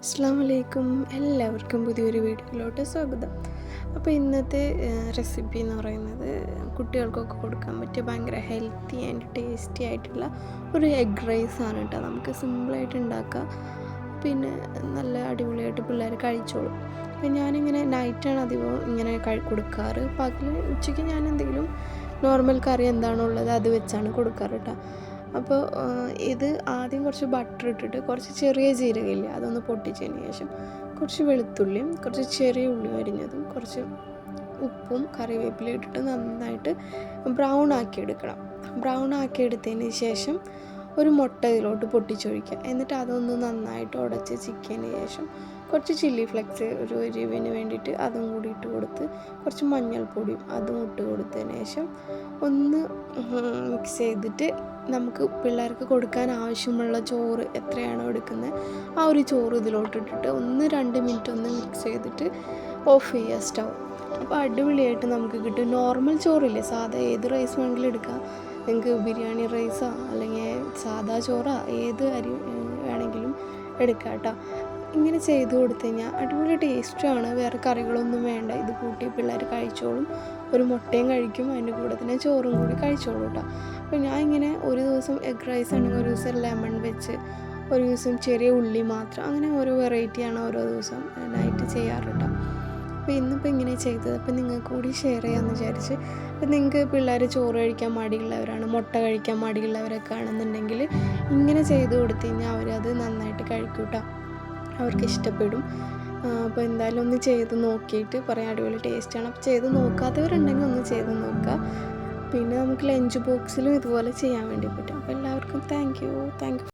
അസ്സലാമു അലൈക്കും. എല്ലാവർക്കും പുതിയൊരു വീഡിയോയിലോട്ട് സ്വാഗതം. അപ്പോൾ ഇന്നത്തെ റെസിപ്പി എന്ന് പറയുന്നത് കുട്ടികൾക്കൊക്കെ കൊടുക്കാൻ പറ്റിയ ഭയങ്കര ഹെൽത്തി ആൻഡ് ടേസ്റ്റി ആയിട്ടുള്ള ഒരു എഗ് റൈസാണ് കേട്ടോ. നമുക്ക് സിമ്പിളായിട്ട് ഉണ്ടാക്കാം, പിന്നെ നല്ല അടിപൊളിയായിട്ട് പിള്ളേർ കഴിച്ചോളും. അപ്പം ഞാനിങ്ങനെ നൈറ്റാണ് അധികം ഇങ്ങനെ കൊടുക്കാറ്. പകൽ ഉച്ചയ്ക്ക് ഞാൻ എന്തെങ്കിലും നോർമൽ കറി എന്താണുള്ളത് അത് വെച്ചാണ് കൊടുക്കാറ് കേട്ടോ. അപ്പോൾ ഇത് ആദ്യം കുറച്ച് ബട്ടർ ഇട്ടിട്ട് കുറച്ച് ചെറിയ ജീരകമില്ലേ അതൊന്ന് പൊട്ടിച്ചതിന് ശേഷം കുറച്ച് വെളുത്തുള്ളിയും കുറച്ച് ചെറിയ ഉള്ളി അരിഞ്ഞതും കുറച്ച് ഉപ്പും കറിവേപ്പില ഇട്ടിട്ട് നന്നായിട്ട് ബ്രൗൺ ആക്കി എടുക്കണം. ബ്രൗൺ ആക്കി എടുത്തതിന് ശേഷം ഒരു മുട്ട ഇതിലോട്ട് പൊട്ടിച്ചൊഴിക്കുക. എന്നിട്ട് അതൊന്ന് നന്നായിട്ട് ഉടച്ച് ചിക്കിയതിന് ശേഷം കുറച്ച് ചില്ലി ഫ്ലെക്സ് ഒരു എരിവിന് വേണ്ടിയിട്ട് അതും കൂടി ഇട്ട് കൊടുത്ത് കുറച്ച് മഞ്ഞൾപ്പൊടിയും അതും ഇട്ട് കൊടുത്തതിന് ശേഷം ഒന്ന് മിക്സ് ചെയ്തിട്ട് നമുക്ക് പിള്ളേർക്ക് കൊടുക്കാൻ ആവശ്യമുള്ള ചോറ് എത്രയാണോ എടുക്കുന്നത് ആ ഒരു ചോറ് ഇതിലോട്ട് ഇട്ടിട്ട് 1-2 മിനിറ്റ് ഒന്ന് മിക്സ് ചെയ്തിട്ട് ഓഫ് ചെയ്യുക സ്റ്റൗ. അപ്പോൾ അടിപൊളിയായിട്ട് നമുക്ക് കിട്ടും. നോർമൽ ചോറില്ലേ, സാധാ ഏത് റൈസ് വേണമെങ്കിലും എടുക്കാം. നിങ്ങൾക്ക് ബിരിയാണി റൈസോ അല്ലെങ്കിൽ സാദാ ചോറോ ഏത് അരി വേണമെങ്കിലും എടുക്കാം കേട്ടോ. ഇങ്ങനെ ചെയ്ത് കൊടുത്തു കഴിഞ്ഞാൽ അടിപൊളി ടേസ്റ്റുമാണ്. വേറെ കറികളൊന്നും വേണ്ട, ഇത് കൂട്ടി പിള്ളേർ കഴിച്ചോളും. ഒരു മുട്ടയും കഴിക്കും, അതിൻ്റെ കൂടെ തന്നെ ചോറും കൂടി കഴിച്ചോളൂ കേട്ടോ. അപ്പോൾ ഞാൻ ഇങ്ങനെ ഒരു ദിവസം എഗ് റൈസ് ആണെങ്കിൽ ഒരു ദിവസം ലെമൺ വെച്ച്, ഒരു ദിവസം ചെറിയ ഉള്ളി മാത്രം, അങ്ങനെ ഓരോ വെറൈറ്റിയാണ് ഓരോ ദിവസം നൈറ്റ് ചെയ്യാറ് കേട്ടോ. അപ്പോൾ ഇന്നിപ്പോൾ ഇങ്ങനെ ചെയ്തത് അപ്പോൾ നിങ്ങൾക്ക് കൂടി ഷെയർ ചെയ്യാമെന്ന് വിചാരിച്ച്. അപ്പോൾ നിങ്ങൾക്ക് പിള്ളേർ ചോറ് കഴിക്കാൻ മടിയുള്ളവരാണ്, മുട്ട കഴിക്കാൻ മടിയുള്ളവരൊക്കെ ആണെന്നുണ്ടെങ്കിൽ ഇങ്ങനെ ചെയ്ത് കൊടുത്തു കഴിഞ്ഞാൽ അവരത് നന്നായിട്ട് കഴിക്കും കേട്ടോ, അവർക്ക് ഇഷ്ടപ്പെടും. അപ്പോൾ എന്തായാലും ഒന്ന് ചെയ്ത് നോക്കിയിട്ട് പറയാം, അടിപൊളി ടേസ്റ്റാണ്. അപ്പോൾ ചെയ്ത് നോക്കാത്തവരുണ്ടെങ്കിൽ ഒന്ന് ചെയ്ത് നോക്കുക. പിന്നെ നമുക്ക് ലഞ്ച് ബോക്സിലും ഇതുപോലെ ചെയ്യാൻ വേണ്ടി പറ്റും. അപ്പോൾ എല്ലാവർക്കും താങ്ക് യു.